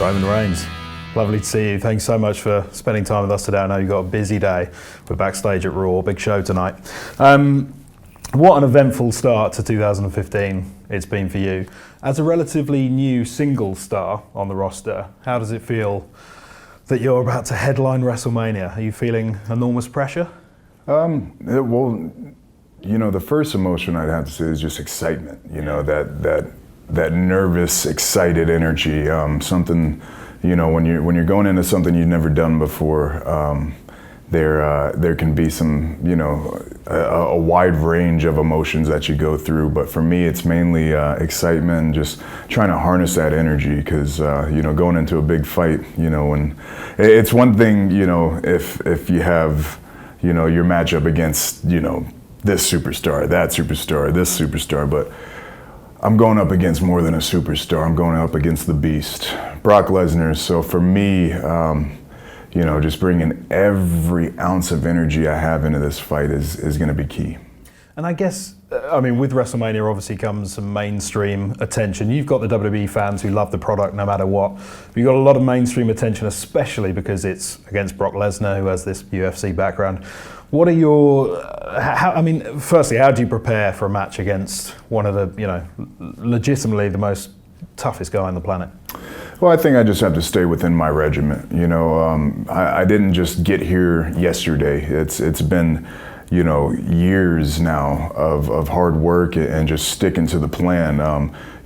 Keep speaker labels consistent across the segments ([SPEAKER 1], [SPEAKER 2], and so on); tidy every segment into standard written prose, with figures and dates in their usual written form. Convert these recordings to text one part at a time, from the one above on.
[SPEAKER 1] Roman Reigns, lovely to see you. Thanks so much for spending time with us today. I know you've got a busy day. We're backstage at Raw, big show tonight. What an eventful start to 2015 it's been for you. As a relatively new single star on the roster, how does it feel that you're about to headline WrestleMania? Are you feeling enormous pressure?
[SPEAKER 2] Well, you know, the first emotion I'd have to say is just excitement. You know, that nervous, excited energy. Something, you know, when you're going into something you've never done before, there can be some, you know, a wide range of emotions that you go through. But for me, it's mainly excitement and just trying to harness that energy. Because you know, going into a big fight, you know, when it's one thing, you know, if you have, you know, your matchup against, you know, this superstar, that superstar, this superstar, but I'm going up against more than a superstar. I'm going up against the beast, Brock Lesnar. So for me, you know, just bringing every ounce of energy I have into this fight is going to be key.
[SPEAKER 1] And I guess, I mean, with WrestleMania obviously comes some mainstream attention. You've got the WWE fans who love the product no matter what. You've got a lot of mainstream attention, especially because it's against Brock Lesnar, who has this UFC background. What are your, I mean, firstly, how do you prepare for a match against one of the, you know, legitimately the most toughest guy on the planet?
[SPEAKER 2] Well, I think I just have to stay within my regiment. You know, I didn't just get here yesterday. It's been, you know, years now of hard work and just sticking to the plan.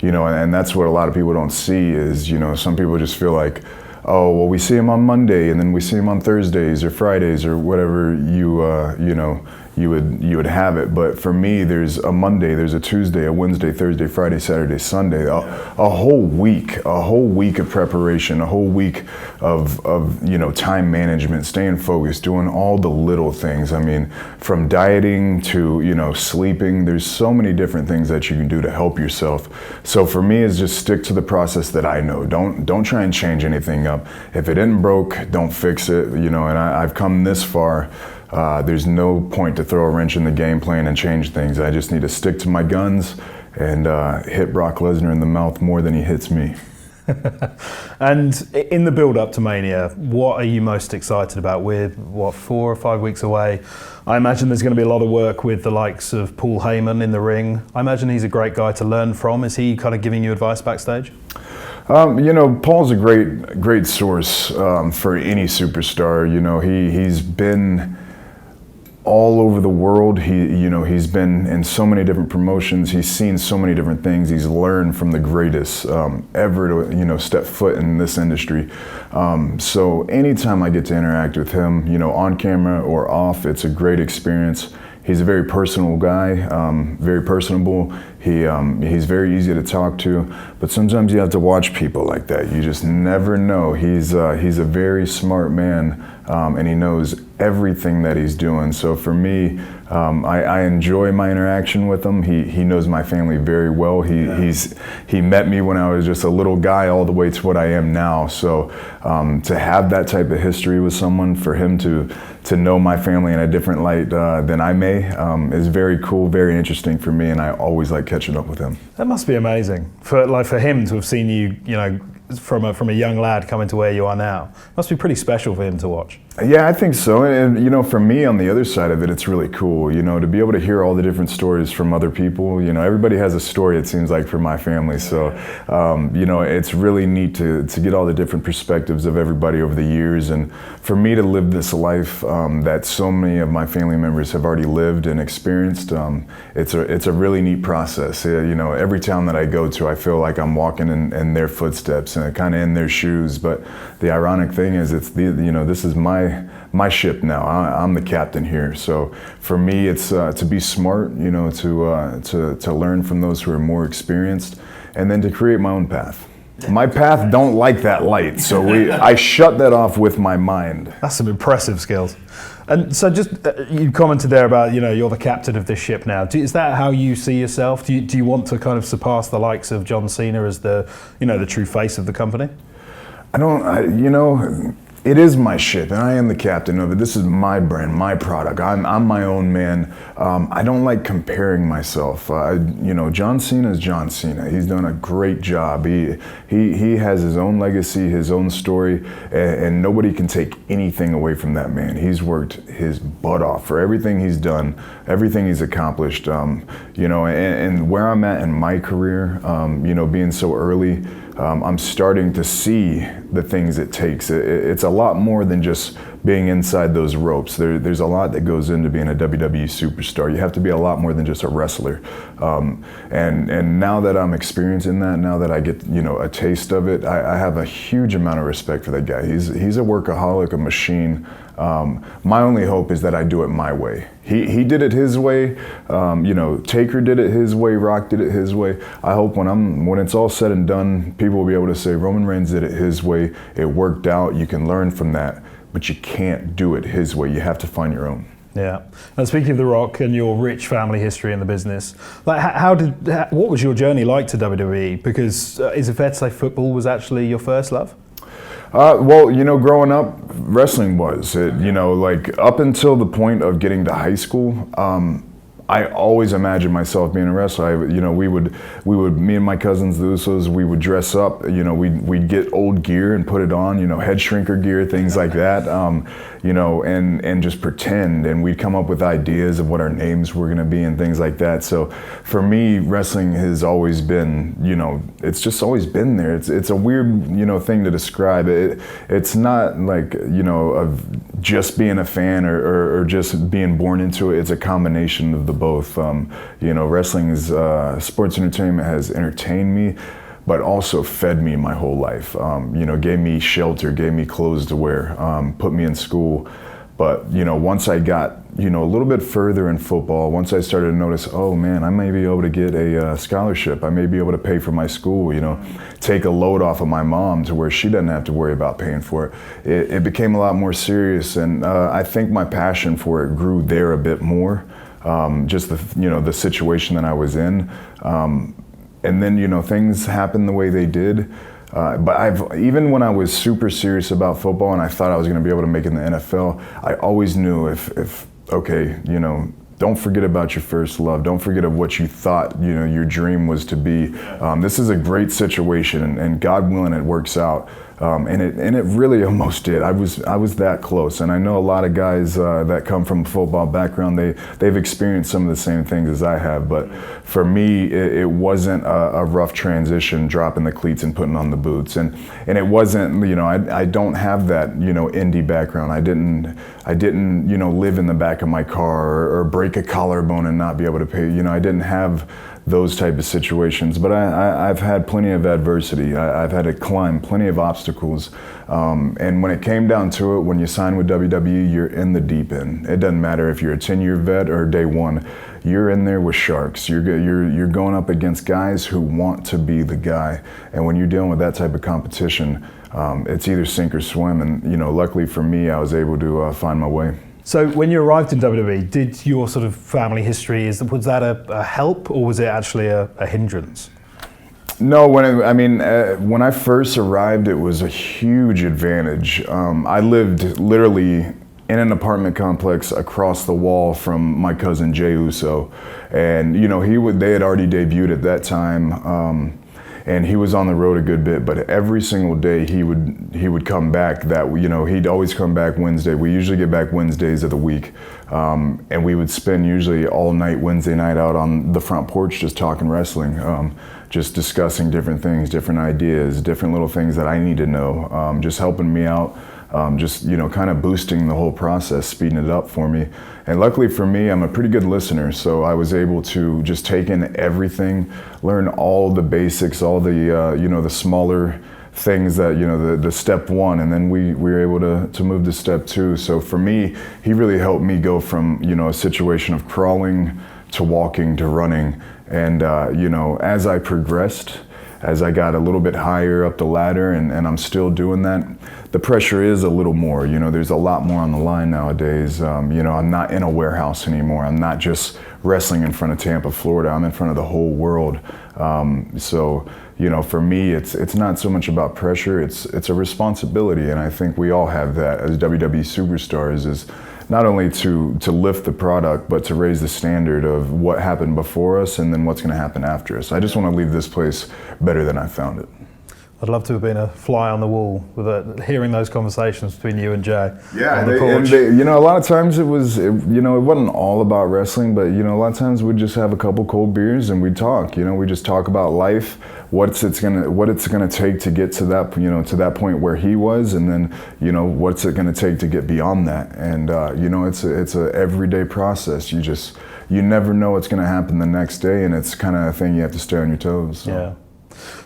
[SPEAKER 2] You know, and that's what a lot of people don't see is, you know, some people just feel like, oh, well, we see him on Monday and then we see him on Thursdays or Fridays or whatever you know, you would have it. But for me, there's a Monday, there's a Tuesday, a Wednesday, Thursday, Friday, Saturday, Sunday, a whole week of preparation, a whole week of you know, time management, staying focused, doing all the little things. I mean, from dieting to, you know, sleeping, there's so many different things that you can do to help yourself. So for me, it's just stick to the process that I know. Don't try and change anything up. If it isn't broke, don't fix it. You know, and I've come this far. There's no point to throw a wrench in the game plan and change things. I just need to stick to my guns and hit Brock Lesnar in the mouth more than he hits me.
[SPEAKER 1] And in the build-up to Mania, what are you most excited about? We're, what, 4 or 5 weeks away? I imagine there's going to be a lot of work with the likes of Paul Heyman in the ring. I imagine he's a great guy to learn from. Is he kind of giving you advice backstage?
[SPEAKER 2] You know, Paul's a great source for any superstar. You know, he's been all over the world. He's been in so many different promotions. He's seen so many different things. He's learned from the greatest ever to, you know, step foot in this industry. So anytime I get to interact with him, you know, on camera or off, it's a great experience. He's a very personal guy, very personable. He's very easy to talk to, but sometimes you have to watch people like that. You just never know. He's a very smart man, and he knows everything that he's doing. So for me, I enjoy my interaction with him. He knows my family very well. He met me when I was just a little guy all the way to what I am now. So to have that type of history with someone, for him to know my family in a different light than I may, is very cool, very interesting for me, and I always like catching up with him.
[SPEAKER 1] That must be amazing for him to have seen you, you know, from a young lad coming to where you are now. Must be pretty special for him to watch.
[SPEAKER 2] Yeah, I think so. And you know, for me, on the other side of it, it's really cool, you know, to be able to hear all the different stories from other people. You know, everybody has a story, it seems like, for my family. So, you know, it's really neat to get all the different perspectives of everybody over the years. And for me to live this life that so many of my family members have already lived and experienced, it's a really neat process. You know, every town that I go to, I feel like I'm walking in their footsteps and kind of in their shoes. But the ironic thing is, you know, this is my ship now. I'm the captain here. So for me, it's to be smart, you know, to learn from those who are more experienced, and then to create my own path. My path don't like that light, so I shut that off with my mind.
[SPEAKER 1] That's some impressive skills. And so just, you commented there about, you know, you're the captain of this ship now. Is that how you see yourself? Do you want to kind of surpass the likes of John Cena as the, you know, the true face of the company?
[SPEAKER 2] You know, it is my ship, and I am the captain of it. This is my brand, my product. I'm my own man. I don't like comparing myself. John Cena is John Cena. He's done a great job. He has his own legacy, his own story, and nobody can take anything away from that man. He's worked his butt off for everything he's done, everything he's accomplished. And where I'm at in my career, being so early, I'm starting to see the things it takes. It's a lot more than just being inside those ropes. There's a lot that goes into being a WWE superstar. You have to be a lot more than just a wrestler. And now that I'm experiencing that, now that I get a taste of it, I have a huge amount of respect for that guy. He's a workaholic, a machine. My only hope is that I do it my way. He did it his way. Taker did it his way. Rock did it his way. I hope when it's all said and done, people will be able to say Roman Reigns did it his way. It worked out. You can learn from that, but you can't do it his way. You have to find your own.
[SPEAKER 1] Yeah. And speaking of The Rock and your rich family history in the business, like what was your journey like to WWE? Because is it fair to say football was actually your first love?
[SPEAKER 2] Growing up, wrestling was. Up until the point of getting to high school, I always imagined myself being a wrestler. Me and my cousins, the Usos, we would dress up. We'd get old gear and put it on. Head shrinker gear, things like that. And just pretend. And we'd come up with ideas of what our names were going to be and things like that. So for me, wrestling has always been, it's just always been there. It's a weird, thing to describe. It's not like, of just being a fan or just being born into it. It's a combination of the both. Wrestling is sports entertainment has entertained me, but also fed me my whole life. Gave me shelter, gave me clothes to wear, put me in school. But once I got a little bit further in football, once I started to notice, oh man, I may be able to get a scholarship. I may be able to pay for my school. Take a load off of my mom to where she doesn't have to worry about paying for it. It became a lot more serious, and I think my passion for it grew there a bit more. Just the situation that I was in, and then things happened the way they did. But even when I was super serious about football and I thought I was going to be able to make it in the NFL, I always knew don't forget about your first love. Don't forget of what you thought, your dream was to be. This is a great situation, and God willing, it works out. And it really almost did. I was that close, and I know a lot of guys that come from a football background. They've experienced some of the same things as I have. But for me, it wasn't a rough transition, dropping the cleats and putting on the boots, and it wasn't. I don't have that indie background. I didn't live in the back of my car or break a collarbone and not be able to pay. I didn't have those type of situations, but I've had plenty of adversity. I've had to climb plenty of obstacles, and when it came down to it, when you sign with WWE, you're in the deep end. It doesn't matter if you're a 10-year vet or day one. You're in there with sharks. You're going up against guys who want to be the guy, and when you're dealing with that type of competition, it's either sink or swim. And luckily for me, I was able to find my way.
[SPEAKER 1] So when you arrived in WWE, did your sort of family history, was that a help, or was it actually a hindrance?
[SPEAKER 2] No, when I first arrived, it was a huge advantage. I lived literally in an apartment complex across the wall from my cousin Jey Uso, and they had already debuted at that time. And he was on the road a good bit, but every single day he would come back. He'd always come back Wednesday. We usually get back Wednesdays of the week, and we would spend usually all night Wednesday night out on the front porch just talking wrestling, just discussing different things, different ideas, different little things that I need to know, just helping me out. Kind of boosting the whole process, speeding it up for me. And luckily for me, I'm a pretty good listener, so I was able to just take in everything, learn all the basics, all the the smaller things that the step one, and then we were able to move to step two. So for me, he really helped me go from a situation of crawling to walking to running, and as I progressed, as I got a little bit higher up the ladder, and I'm still doing that, the pressure is a little more. There's a lot more on the line nowadays. I'm not in a warehouse anymore. I'm not just wrestling in front of Tampa, Florida. I'm in front of the whole world. So, you know, for me, it's not so much about pressure, it's a responsibility, and I think we all have that as WWE superstars, is not only to lift the product, but to raise the standard of what happened before us and then what's going to happen after us. I just want to leave this place better than I found it.
[SPEAKER 1] I'd love to have been a fly on the wall with hearing those conversations between you and Jay.
[SPEAKER 2] Yeah, you know, a lot of times it wasn't all about wrestling, but you know, a lot of times we'd just have a couple cold beers and we'd talk. You know, we just talk about life, what it's gonna take to get to that, you know, to that point where he was, and then, you know, what's it gonna take to get beyond that. And you know, it's a everyday process. You never know what's gonna happen the next day, and it's kind of a thing you have to stay on your toes. So.
[SPEAKER 1] Yeah.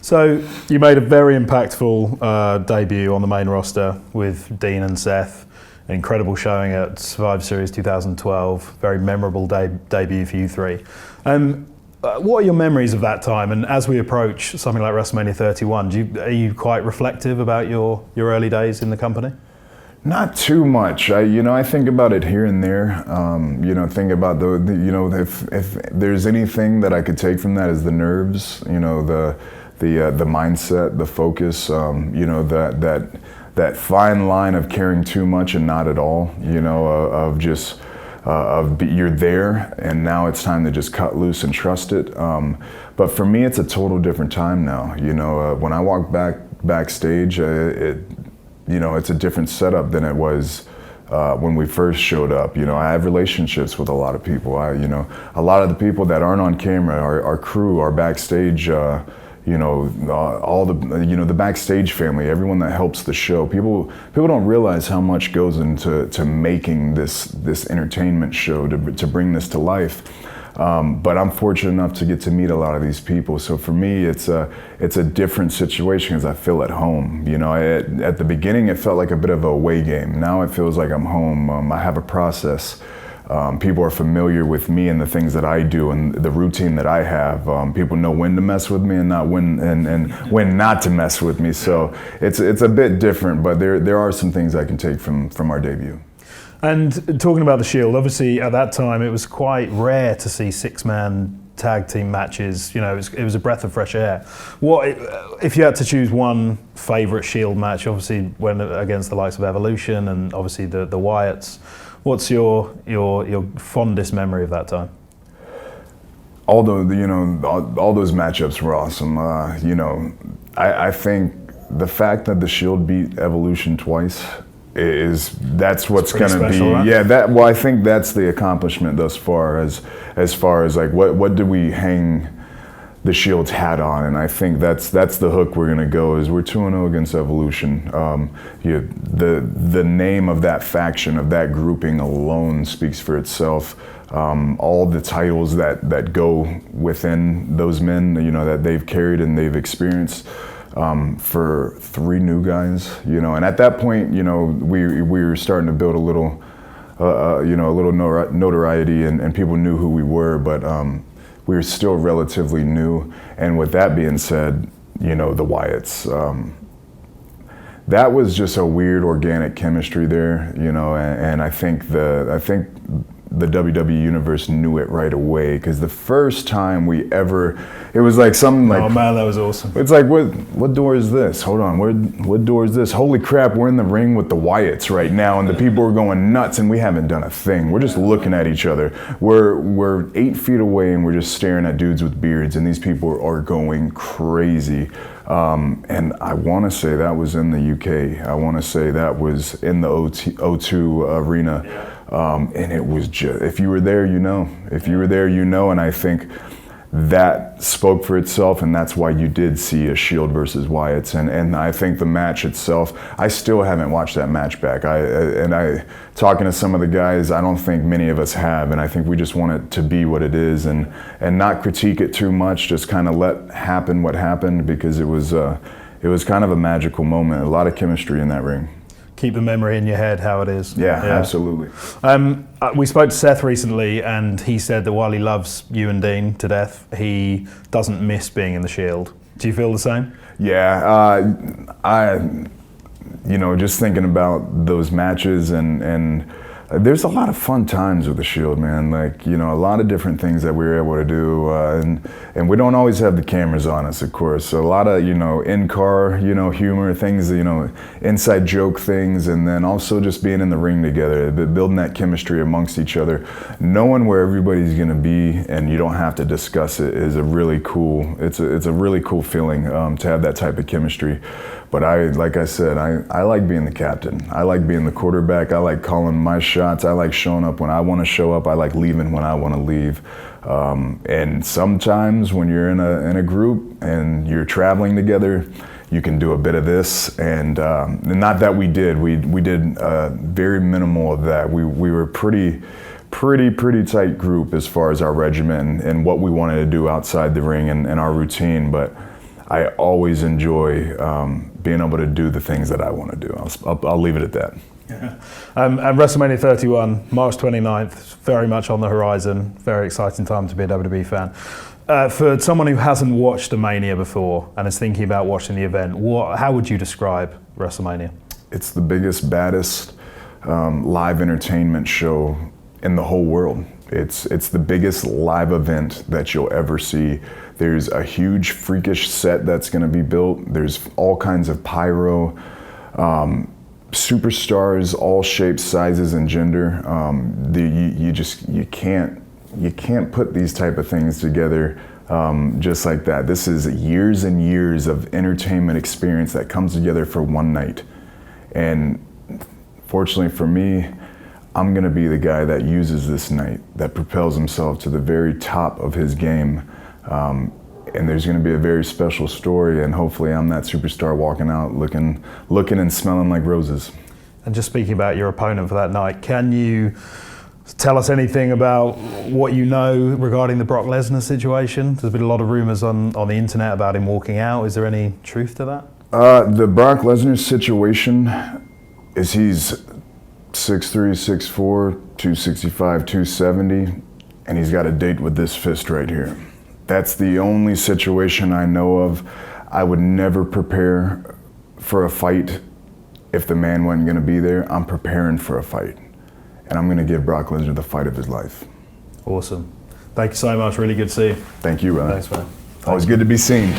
[SPEAKER 1] So you made a very impactful debut on the main roster with Dean and Seth. An incredible showing at Survivor Series 2012. Very memorable debut for you three. What are your memories of that time? And as we approach something like WrestleMania 31, are you quite reflective about your early days in the company?
[SPEAKER 2] Not too much. I think about it here and there. You know, think about if there's anything that I could take from that is the nerves. You know, the mindset, the focus. You know, that fine line of caring too much and not at all. You know, you're there and now it's time to just cut loose and trust it. But for me, it's a total different time now. You know, when I walk backstage, you know, it's a different setup than it was when we first showed up. You know, I have relationships with a lot of people. You know, a lot of the people that aren't on camera, our crew, our backstage, you know, all the, you know, the backstage family, everyone that helps the show. People don't realize how much goes into making this entertainment show, to bring this to life. But I'm fortunate enough to get to meet a lot of these people. So for me, it's a different situation because I feel at home. You know, at the beginning, it felt like a bit of a away game. Now it feels like I'm home. I have a process. People are familiar with me and the things that I do and the routine that I have. People know when to mess with me and when not to mess with me. So it's a bit different, but there are some things I can take from our debut.
[SPEAKER 1] And talking about the Shield, obviously at that time it was quite rare to see six-man tag team matches. You know, it was a breath of fresh air. What if you had to choose one favourite Shield match? Obviously, when against the likes of Evolution and obviously the Wyatts. What's your fondest memory of that time?
[SPEAKER 2] All those matchups were awesome. You know, I think the fact that the Shield beat Evolution twice. That's what's going to be, right? Yeah. Well, I think that's the accomplishment thus far, as far as like what do we hang the Shield's hat on, and I think that's the hook we're going to go. Is we're 2-0 against Evolution. The name of that faction, of that grouping alone speaks for itself. All the titles that go within those men, you know, that they've carried and they've experienced. For three new guys, you know, and at that point, you know, we were starting to build a little notoriety, and people knew who we were, but we were still relatively new. And with that being said, you know, the Wyatts, that was just a weird organic chemistry there, you know, and I think the WWE Universe knew it right away, because the first time it was like something like,
[SPEAKER 1] oh man, that was awesome.
[SPEAKER 2] It's like, what door is this? Hold on, what door is this? Holy crap, we're in the ring with the Wyatts right now, and the people are going nuts, and we haven't done a thing. We're just looking at each other. We're 8 feet away, and we're just staring at dudes with beards, and these people are going crazy. And I want to say that was in the UK. I want to say that was in the O2 arena.
[SPEAKER 1] Yeah.
[SPEAKER 2] And it was just, if you were there, you know. If you were there, you know, and I think that spoke for itself, and that's why you did see a Shield versus Wyatts. And I think the match itself, I still haven't watched that match back. Talking to some of the guys, I don't think many of us have, and I think we just want it to be what it is, and not critique it too much, just kind of let happen what happened, because it was kind of a magical moment, a lot of chemistry in that ring.
[SPEAKER 1] Keep the memory in your head how it is.
[SPEAKER 2] Yeah, absolutely.
[SPEAKER 1] We spoke to Seth recently, and he said that while he loves you and Dean to death, he doesn't miss being in the Shield. Do you feel the same?
[SPEAKER 2] Yeah, you know, just thinking about those matches and There's a lot of fun times with the Shield, man. Like, you know, a lot of different things that we were able to do, and we don't always have the cameras on us, of course. So a lot of, you know, in-car, you know, humor things, you know, inside joke things, and then also just being in the ring together, building that chemistry amongst each other, knowing where everybody's gonna be, and you don't have to discuss it is a really cool. It's a really cool feeling to have that type of chemistry. But like I said, I like being the captain. I like being the quarterback. I like calling my shots. I like showing up when I want to show up. I like leaving when I want to leave. And sometimes when you're in a group and you're traveling together, you can do a bit of this. And not that we did. We did very minimal of that. We were pretty tight group as far as our regimen and what we wanted to do outside the ring and our routine. But I always enjoy being able to do the things that I want to do. I'll leave it at that.
[SPEAKER 1] Yeah. And WrestleMania 31, March 29th, very much on the horizon. Very exciting time to be a WWE fan. For someone who hasn't watched a Mania before and is thinking about watching the event, how would you describe WrestleMania?
[SPEAKER 2] It's the biggest, baddest live entertainment show in the whole world. It's the biggest live event that you'll ever see. There's a huge freakish set that's going to be built. There's all kinds of pyro, superstars, all shapes, sizes, and gender. You can't put these type of things together just like that. This is years and years of entertainment experience that comes together for one night. And fortunately for me, I'm going to be the guy that uses this night, that propels himself to the very top of his game. And there's going to be a very special story, and hopefully I'm that superstar walking out looking and smelling like roses.
[SPEAKER 1] And just speaking about your opponent for that night, can you tell us anything about what you know regarding the Brock Lesnar situation? There's been a lot of rumors on the internet about him walking out. Is there any truth to that?
[SPEAKER 2] The Brock Lesnar situation is he's 6'3", 6'4", 265, 270, and he's got a date with this fist right here. That's the only situation I know of. I would never prepare for a fight if the man wasn't going to be there. I'm preparing for a fight, and I'm going to give Brock Lesnar the fight of his life.
[SPEAKER 1] Awesome. Thank you so much. Really good to see you.
[SPEAKER 2] Thank you, Ryan.
[SPEAKER 1] Thanks, man.
[SPEAKER 2] Always good to be seen.